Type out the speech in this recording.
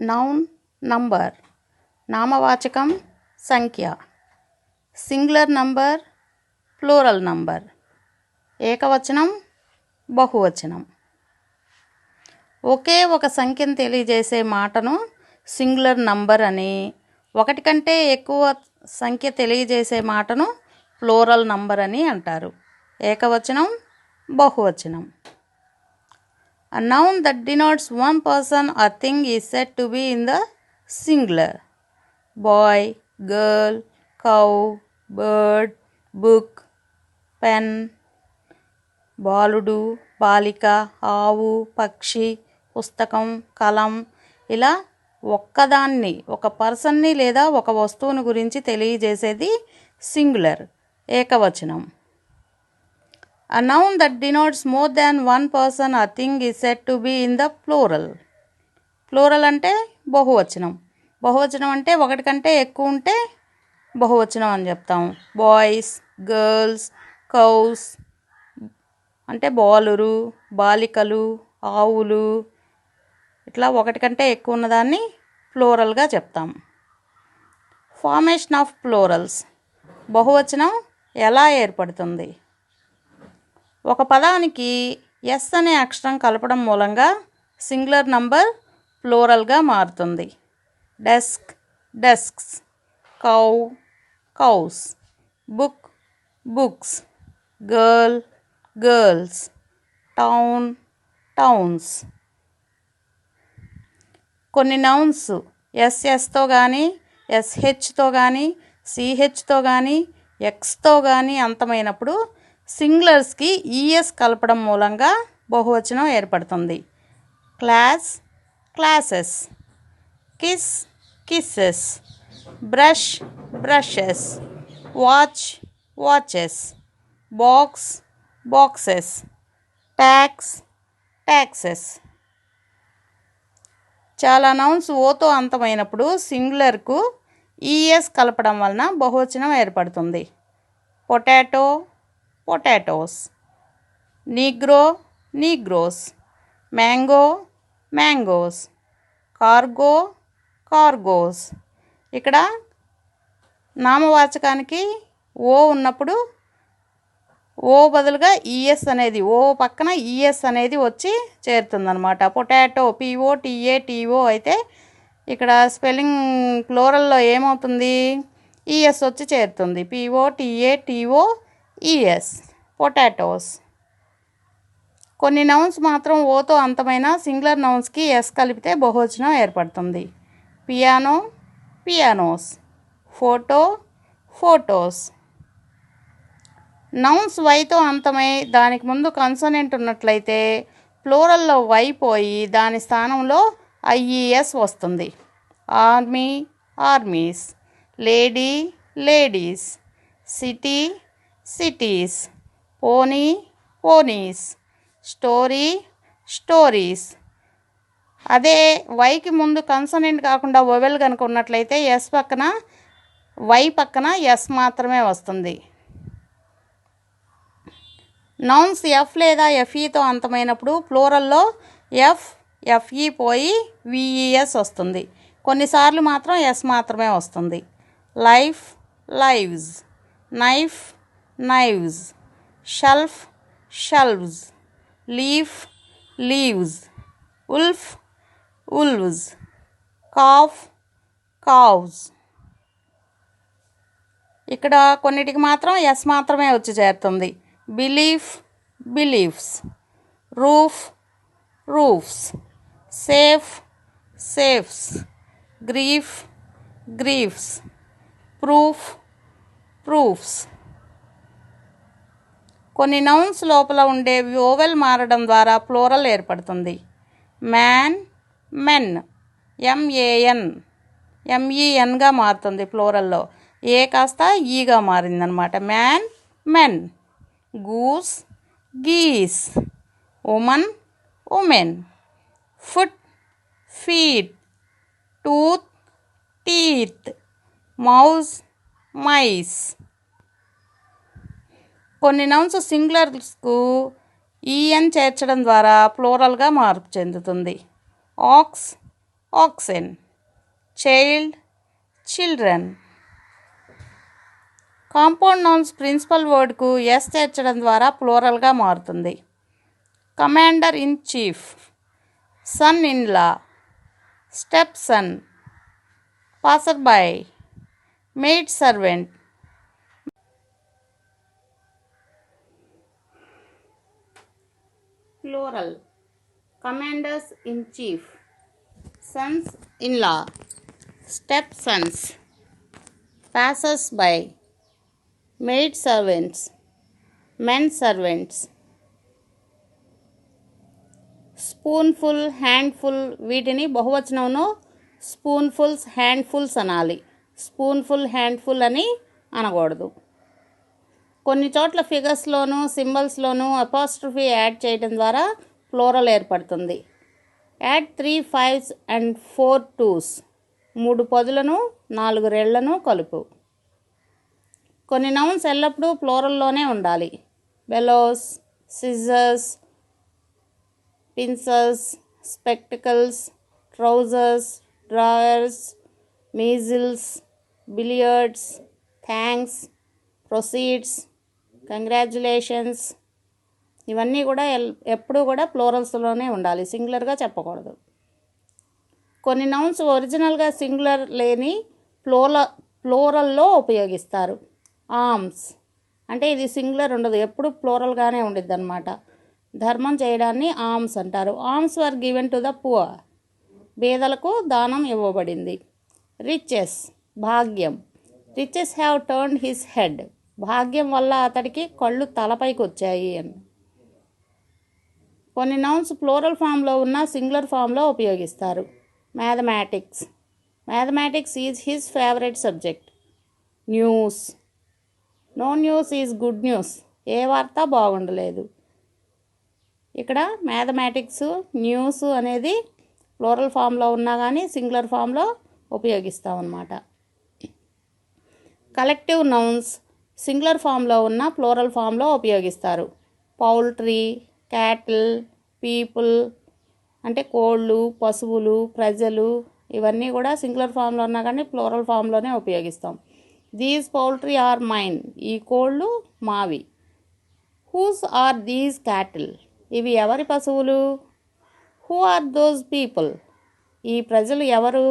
Noun number, నామవాచకం సంఖ్య, singular number, plural number, ఏకవచనం, బహువచనం. ఒకే ఒక సంఖ్యను తెలియజేసే మాటను సింగులర్ నంబర్ అని, ఒకటి కంటే ఎక్కువ సంఖ్య తెలియజేసే మాటను ప్లూరల్ నంబర్ అని అంటారు. ఏకవచనం, బహువచనం. A noun that denotes one person or thing is said to be in the singular. Boy, girl, cow, bird, book, pen, బాలుడు, బాలిక, ఆవు, పక్షి, పుస్తకం, కలం, ఇలా ఒక్కదాన్ని, ఒక పర్సన్ని లేదా ఒక వస్తువుని గురించి తెలియజేసేది సింగులర్, ఏకవచనం. A noun that denotes more than one person or thing is said to be in the plural. Plural అంటే బహువచనం. బహువచనం అంటే ఒకటి కంటే ఎక్కువ ఉంటే బహువచనం అని చెప్తాం. బాయ్స్, గర్ల్స్, కౌస్ అంటే బాలురు, బాలికలు, ఆవులు, ఇట్లా ఒకటి కంటే ఎక్కువ ఉన్నదాన్ని ప్లూరల్గా చెప్తాం. Formation of plurals. బహువచనం ఎలా ఏర్పడుతుంది? ఒక పదానికి ఎస్ అనే అక్షరం కలపడం మూలంగా సింగులర్ నంబర్ ప్లూరల్గా మారుతుంది. Desk, desks, cow, cows, book, books, girl, girls, town, towns. కొన్ని నౌన్స్ ఎస్ఎస్తో కానీ, ఎస్హెచ్తో కానీ, సిహెచ్తో కానీ, ఎక్స్తో కానీ అంతమైనప్పుడు సింగులర్స్కి ఈఎస్ కలపడం మూలంగా బహువచనం ఏర్పడుతుంది. Class, classes, kiss, kisses, brush, brushes, watch, watches, box, boxes, tax, taxes. చాలా నౌన్స్ ఓతో అంతమైనప్పుడు సింగులర్కు ఈఎస్ కలపడం వలన బహువచనం ఏర్పడుతుంది. Potato, potatoes, Negro, Negroes, mango, mangoes, cargo, cargos. ఇక్కడ నామవాచకానికి ఓ ఉన్నప్పుడు ఓ బదులుగా ఈఎస్ అనేది, ఓ పక్కన ఈఎస్ అనేది వచ్చి చేరుతుందన్నమాట. పొటాటో పిఓటిఏటిఓ అయితే ఇక్కడ స్పెల్లింగ్ ప్లూరల్లో ఏమవుతుంది? ఈఎస్ వచ్చి చేరుతుంది. P O T A T O E S, potatoes. కొన్ని నౌన్స్ మాత్రం ఓతో అంతమైన సింగులర్ నౌన్స్కి ఎస్ కలిపితే బహువచనం ఏర్పడుతుంది. Piano, pianos, photo, photos. Nouns వైతో అంతమై దానికి ముందు కన్సోనెంట్ ఉన్నట్లయితే ప్లూరల్లో వై పోయి దాని స్థానంలో ఐఈఎస్ వస్తుంది. Army, armies, lady, ladies, city, cities, pony, ponies, story, stories. అదే వైకి ముందు కన్సోనెంట్ కాకుండా వొవెల్ కనుక ఉన్నట్లయితే ఎస్ పక్కన, వై పక్కన ఎస్ మాత్రమే వస్తుంది. నౌన్స్ ఎఫ్ లేదా ఎఫ్ఈతో అంతమైనప్పుడు ప్లూరల్లో ఎఫ్, ఎఫ్ఈ పోయి విఈఎస్ వస్తుంది. కొన్నిసార్లు మాత్రం ఎస్ మాత్రమే వస్తుంది. Life, lives, knife, knives, shelf, shelves, leaf, leaves, wolf, wolves, calf, calves. ఇక్కడ కొన్నిటికి మాత్రం ఎస్ మాత్రమే వచ్చి చేరుతుంది. Belief, beliefs, roof, roofs, safe, safes, grief, griefs, proof, proofs. కొన్ని నౌన్స్ లోపల ఉండే వోవెల్ మారడం ద్వారా ప్లూరల్ ఏర్పడుతుంది. మ్యాన్, మెన్, ఎంఏఎన్, ఎంఈఎన్గా మారుతుంది ప్లూరల్లో. ఏ కాస్త ఈగా మారిందనమాట. Man, men. Goose, geese, woman, women, foot, feet, tooth, teeth, mouse, mice. కొన్ని నౌన్స్ సింగులర్స్కు ఈఎన్ చేర్చడం ద్వారా ప్లూరల్గా మార్పు చెందుతుంది. Ox, oxen, child, children. Compound nouns principal వర్డ్కు ఎస్ చేర్చడం ద్వారా ప్లూరల్గా మారుతుంది. Commander in chief, son in law, stepson, passer by, maid servant. Plural commanders in chief, sons in law, stepsons, passers by, maid servants, men servants. Spoonful, handful వీటిని బహువచనంలో స్పూన్ఫుల్స్, హ్యాండ్ఫుల్స్ అనాలి. Spoonful, handful అని అనకూడదు. కొన్ని చోట్ల ఫిగర్స్లోనూ సింబల్స్లోనూ apostrophe add చేయడం ద్వారా plural ఏర్పడుతుంది. Add 3 5s and 4 2s, 3 పదులను 4 రెళ్లను కలుపు. కొన్ని నౌన్స్ ఎల్లప్పుడూ ప్లూరల్లోనే ఉండాలి. Bellows, scissors, pincers, spectacles, trousers, drawers, measles, billiards, thanks, proceeds, congratulations. ఇవన్నీ కూడా ఎప్పుడూ కూడా ప్లూరల్స్లోనే ఉండాలి, సింగులర్గా చెప్పకూడదు. కొన్ని నౌన్స్ ఒరిజినల్గా సింగులర్ లేని ప్లూరల్లో ఉపయోగిస్తారు. ఆర్మ్స్ అంటే ఇది సింగులర్ ఉండదు, ఎప్పుడు ప్లూరల్గానే ఉండిద్ది అనమాట. ధర్మం చేయడాన్ని ఆర్మ్స్ అంటారు. Alms were given to the poor, బీదలకు దానం ఇవ్వబడింది. రిచెస్ భాగ్యం, riches have turned his head, భాగ్యం వల్ల అతడికి కళ్ళు తలపైకి వచ్చాయి అని. కొన్ని నౌన్స్ ప్లూరల్ ఫామ్లో ఉన్న సింగులర్ ఫామ్లో ఉపయోగిస్తారు. Mathematics, mathematics is his favourite subject. News, no news is good news, ఏ వార్త బాగుండలేదు. ఇక్కడ మ్యాథమెటిక్స్, న్యూస్ అనేది ప్లూరల్ ఫామ్లో ఉన్నా కానీ సింగులర్ ఫామ్లో ఉపయోగిస్తాం అన్నమాట. కలెక్టివ్ నౌన్స్ సింగులర్ ఫామ్లో ఉన్న ప్లూరల్ ఫామ్లో ఉపయోగిస్తారు. పౌల్ట్రీ, క్యాటిల్, పీపుల్ అంటే కోళ్ళు, పశువులు, ప్రజలు, ఇవన్నీ కూడా సింగులర్ ఫామ్లో ఉన్నా కానీ ప్లూరల్ ఫామ్లోనే ఉపయోగిస్తాం. దీస్ పౌల్ట్రీ ఆర్ మైన్, ఈ కోళ్ళు మావి. హూస్ ఆర్ దీస్ క్యాటిల్, ఇవి ఎవరి పశువులు. హూ ఆర్ దోస్ పీపుల్, ఈ ప్రజలు ఎవరు.